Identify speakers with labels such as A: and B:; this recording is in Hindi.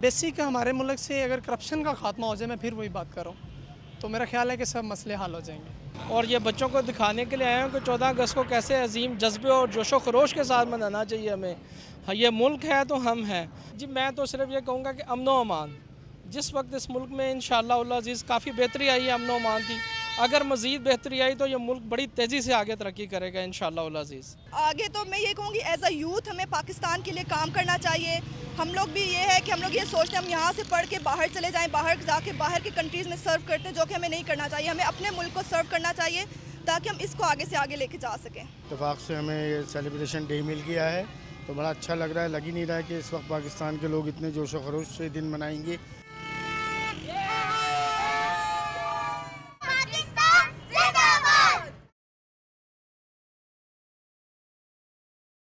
A: बेसिक हमारे मुल्क से अगर करप्शन का खात्मा हो जाए, मैं फिर वही बात कर रहा हूँ, तो मेरा ख्याल है कि सब मसले हल हो जाएंगे।
B: और ये बच्चों को दिखाने के लिए आए हैं कि 14 अगस्त को कैसे अजीम जज्बे और जोशो खरोश के साथ मनाना चाहिए हमें। हाँ, ये मुल्क है तो हम हैं जी। मैं तो सिर्फ ये कहूँगा कि अमन व अमान, जिस वक्त इस मुल्क में इंशाअल्लाह उल अज़ीज़ काफ़ी बेहतरी आई है अमन व अमान की, अगर मज़ीद बेहतरी आई तो ये मुल्क बड़ी तेज़ी से आगे तरक्की करेगा इंशाअल्लाह उल अज़ीज़।
C: आगे तो मैं ये कहूँगी एज अ यूथ हमें पाकिस्तान के लिए काम करना चाहिए। हम लोग भी ये है कि हम लोग ये सोचते हैं हम यहाँ से पढ़ के बाहर चले जाएं, बाहर जाके बाहर के कंट्रीज़ में सर्व करते हैं, जो कि हमें नहीं करना चाहिए। हमें अपने मुल्क को सर्व करना चाहिए ताकि हम इसको आगे से आगे लेके जा सकें।
D: इत्तेफाक से हमें ये सेलिब्रेशन डे मिल गया है तो बड़ा अच्छा लग रहा है। लग ही नहीं रहा है कि इस वक्त पाकिस्तान के लोग इतने जोशो खरोश से दिन मनाएंगे।